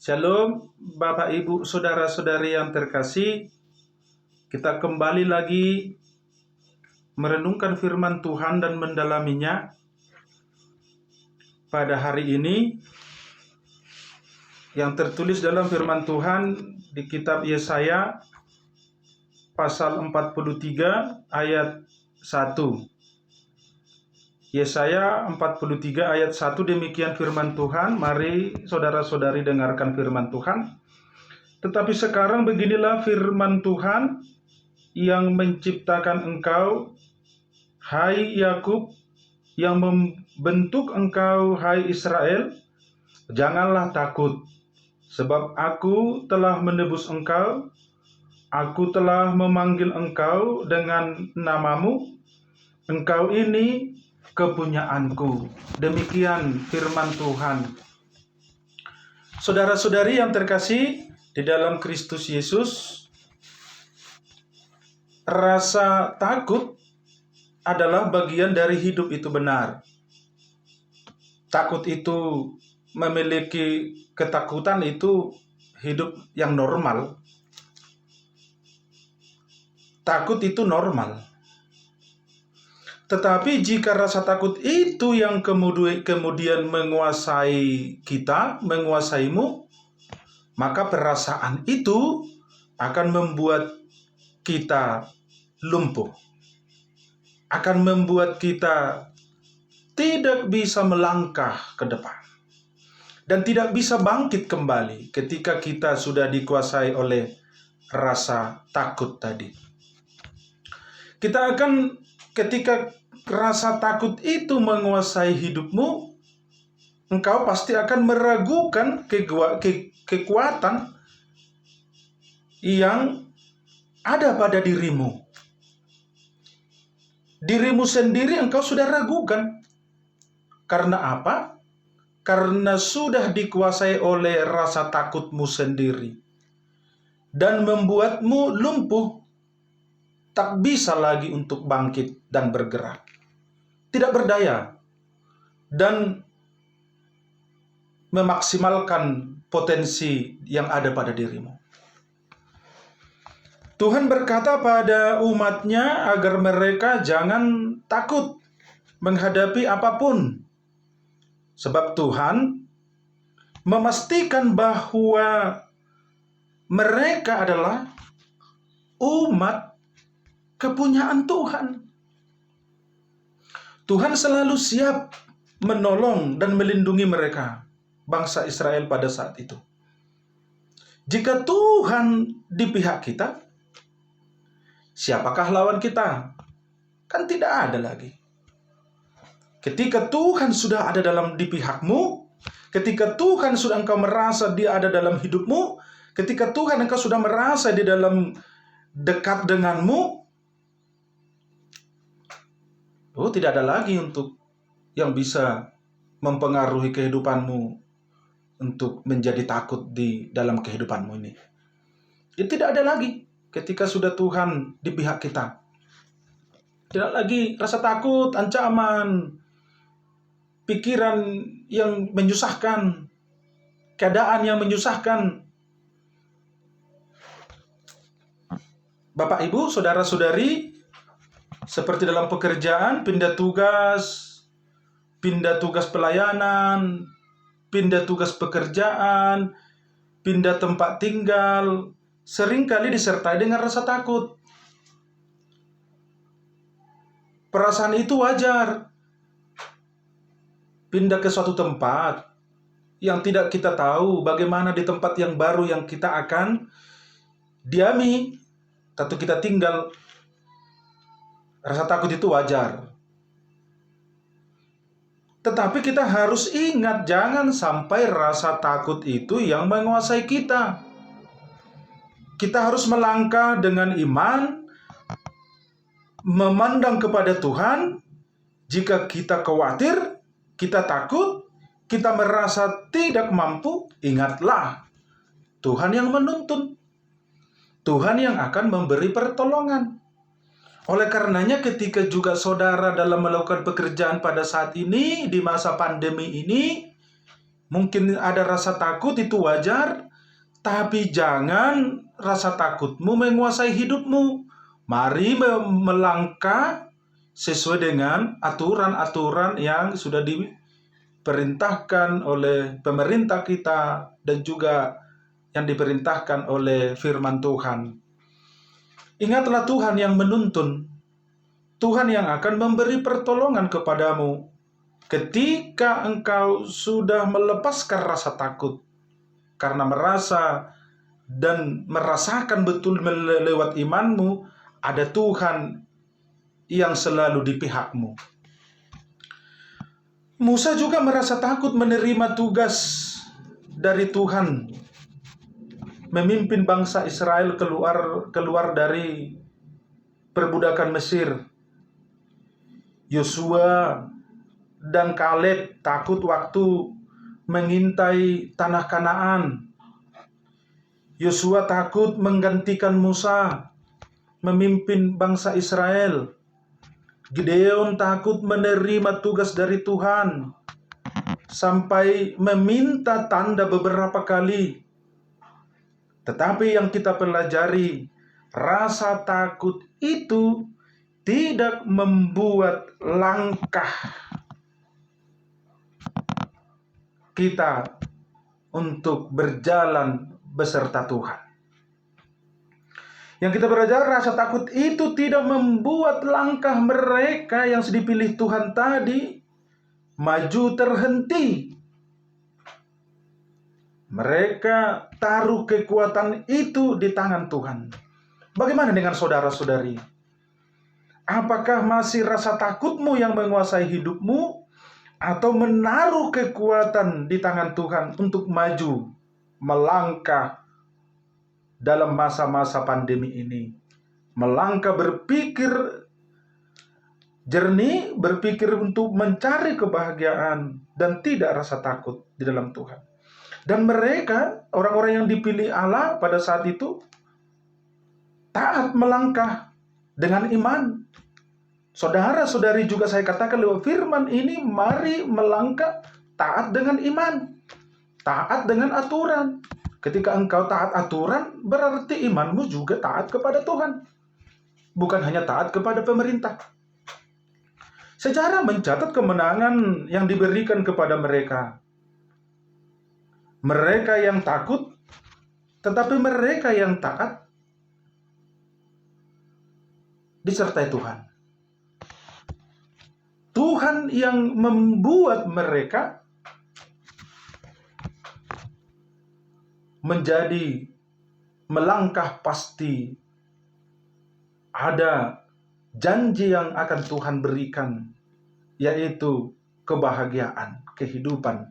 Shalom, Bapak, Ibu, Saudara-saudari yang terkasih. Kita kembali lagi merenungkan firman Tuhan dan mendalaminya. Pada hari ini, yang tertulis dalam firman Tuhan di kitab Yesaya, pasal 43 ayat 1. Yesaya 43 ayat 1, demikian firman Tuhan. Mari saudara-saudari dengarkan firman Tuhan. Tetapi sekarang beginilah firman Tuhan yang menciptakan engkau, hai Yakub, yang membentuk engkau, hai Israel. Janganlah takut, sebab aku telah menebus engkau, aku telah memanggil engkau dengan namamu, engkau ini kepunyaanku. Demikian firman Tuhan. Saudara-saudari yang terkasih di dalam Kristus Yesus, rasa takut adalah bagian dari hidup itu benar. Takut itu, memiliki ketakutan itu hidup yang normal. Takut itu normal. Tetapi jika rasa takut itu yang kemudian menguasai kita, menguasaimu, maka perasaan itu akan membuat kita lumpuh, akan membuat kita tidak bisa melangkah ke depan, dan tidak bisa bangkit kembali ketika kita sudah dikuasai oleh rasa takut tadi. Ketika rasa takut itu menguasai hidupmu, engkau pasti akan meragukan kekuatan yang ada pada dirimu. Dirimu sendiri engkau sudah ragukan. Karena apa? Karena sudah dikuasai oleh rasa takutmu sendiri dan membuatmu lumpuh, tak bisa lagi untuk bangkit dan bergerak, tidak berdaya, dan memaksimalkan potensi yang ada pada dirimu. Tuhan berkata pada umatnya agar mereka jangan takut menghadapi apapun, sebab Tuhan memastikan bahwa mereka adalah umat kepunyaan Tuhan. Tuhan selalu siap menolong dan melindungi mereka, bangsa Israel pada saat itu. Jika Tuhan di pihak kita, siapakah lawan kita? Kan tidak ada lagi. Ketika Tuhan sudah ada di pihakmu, ketika Tuhan sudah engkau merasa Dia ada dalam hidupmu, ketika Tuhan engkau sudah merasa di dalam dekat denganmu, tidak ada lagi untuk yang bisa mempengaruhi kehidupanmu untuk menjadi takut di dalam kehidupanmu ini. Tidak ada lagi ketika sudah Tuhan di pihak kita. Tidak lagi rasa takut, ancaman, pikiran yang menyusahkan, keadaan yang menyusahkan. Bapak, Ibu, saudara-saudari, seperti dalam pekerjaan, pindah tugas pelayanan, pindah tugas pekerjaan, pindah tempat tinggal, seringkali disertai dengan rasa takut. Perasaan itu wajar. Pindah ke suatu tempat yang tidak kita tahu bagaimana di tempat yang baru yang kita akan diami atau kita tinggal. Rasa takut itu wajar. Tetapi kita harus ingat, jangan sampai rasa takut itu yang menguasai kita. Kita harus melangkah dengan iman, memandang kepada Tuhan. Jika kita khawatir, kita takut, kita merasa tidak mampu, ingatlah, Tuhan yang menuntun, Tuhan yang akan memberi pertolongan. Oleh karenanya ketika juga saudara dalam melakukan pekerjaan pada saat ini, di masa pandemi ini, Mungkin ada rasa takut, itu wajar, tapi jangan rasa takutmu menguasai hidupmu. Mari melangkah sesuai dengan aturan-aturan yang sudah diperintahkan oleh pemerintah kita dan juga yang diperintahkan oleh firman Tuhan. Ingatlah Tuhan yang menuntun, Tuhan yang akan memberi pertolongan kepadamu ketika engkau sudah melepaskan rasa takut karena merasa dan merasakan betul lewat imanmu ada Tuhan yang selalu di pihakmu. Musa juga merasa takut menerima tugas dari Tuhan, memimpin bangsa Israel keluar dari perbudakan Mesir. Yosua dan Kaleb takut waktu mengintai tanah Kanaan. Yosua takut menggantikan Musa memimpin bangsa Israel. Gideon takut menerima tugas dari Tuhan sampai meminta tanda beberapa kali. Tetapi yang kita pelajari, rasa takut itu tidak membuat langkah kita untuk berjalan beserta Tuhan. Yang kita belajar, rasa takut itu tidak membuat langkah mereka yang dipilih Tuhan tadi maju terhenti. Mereka taruh kekuatan itu di tangan Tuhan. Bagaimana dengan saudara-saudari? Apakah masih rasa takutmu yang menguasai hidupmu, atau menaruh kekuatan di tangan Tuhan untuk maju, melangkah dalam masa-masa pandemi ini? Melangkah, berpikir jernih, berpikir untuk mencari kebahagiaan dan tidak rasa takut di dalam Tuhan. Dan mereka, orang-orang yang dipilih Allah pada saat itu, taat melangkah dengan iman. Saudara-saudari juga saya katakan lewat firman ini, mari melangkah taat dengan iman, taat dengan aturan. Ketika engkau taat aturan, berarti imanmu juga taat kepada Tuhan, bukan hanya taat kepada pemerintah. Sejarah mencatat kemenangan yang diberikan kepada mereka. Mereka yang takut, tetapi mereka yang taat disertai Tuhan. Tuhan yang membuat mereka menjadi melangkah pasti ada janji yang akan Tuhan berikan, yaitu kebahagiaan, kehidupan.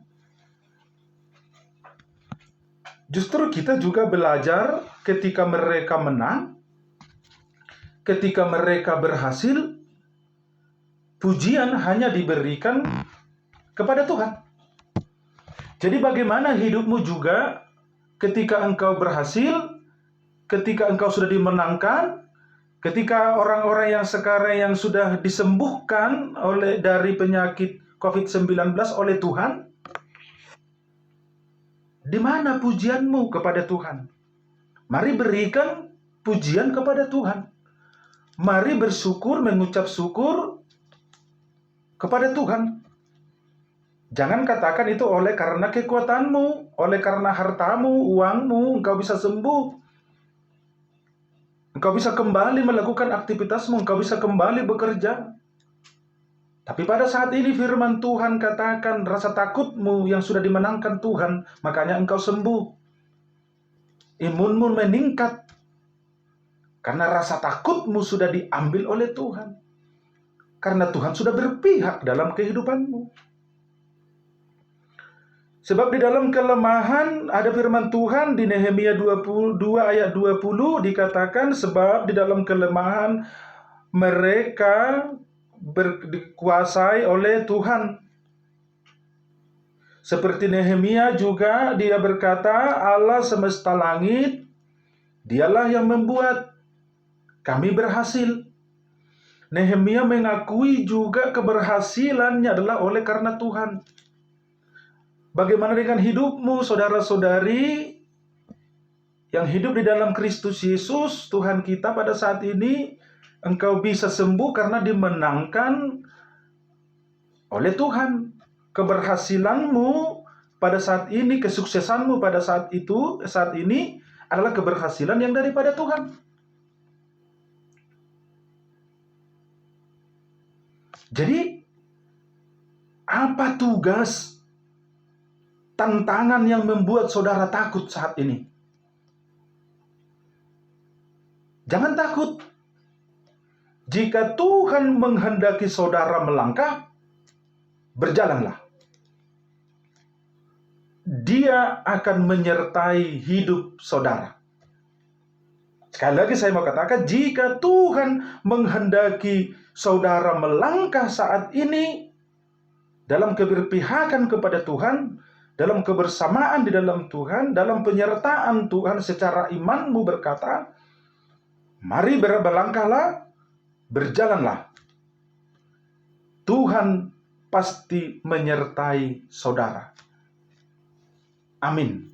Justru kita juga belajar ketika mereka menang, ketika mereka berhasil, pujian hanya diberikan kepada Tuhan. Jadi bagaimana hidupmu juga ketika engkau berhasil, ketika engkau sudah dimenangkan, ketika orang-orang yang sekarang yang sudah disembuhkan dari penyakit COVID-19 oleh Tuhan, di mana pujianmu kepada Tuhan? Mari berikan pujian kepada Tuhan. Mari bersyukur, mengucap syukur kepada Tuhan. Jangan katakan itu oleh karena kekuatanmu, oleh karena hartamu, uangmu, engkau bisa sembuh. Engkau bisa kembali melakukan aktivitasmu, engkau bisa kembali bekerja. Tapi pada saat ini firman Tuhan katakan rasa takutmu yang sudah dimenangkan Tuhan, makanya engkau sembuh. Imunmu meningkat karena rasa takutmu sudah diambil oleh Tuhan. Karena Tuhan sudah berpihak dalam kehidupanmu. Sebab di dalam kelemahan ada firman Tuhan di Nehemia 22 ayat 20 dikatakan, sebab di dalam kelemahan mereka dikuasai oleh Tuhan. Seperti Nehemia juga dia berkata, Allah semesta langit, dialah yang membuat kami berhasil. Nehemia mengakui juga keberhasilannya adalah oleh karena Tuhan. Bagaimana dengan hidupmu, saudara-saudari yang hidup di dalam Kristus Yesus, Tuhan kita pada saat ini? Engkau bisa sembuh karena dimenangkan oleh Tuhan. Keberhasilanmu pada saat ini, kesuksesanmu pada saat ini adalah keberhasilan yang daripada Tuhan. Jadi, apa tugas, tantangan yang membuat saudara takut saat ini? Jangan takut. Jika Tuhan menghendaki saudara melangkah, berjalanlah. Dia akan menyertai hidup saudara. Sekali lagi saya mau katakan, jika Tuhan menghendaki saudara melangkah saat ini dalam keberpihakan kepada Tuhan, dalam kebersamaan di dalam Tuhan, dalam penyertaan Tuhan secara imanmu berkata, mari berlangkahlah, berjalanlah. Tuhan pasti menyertai saudara. Amin.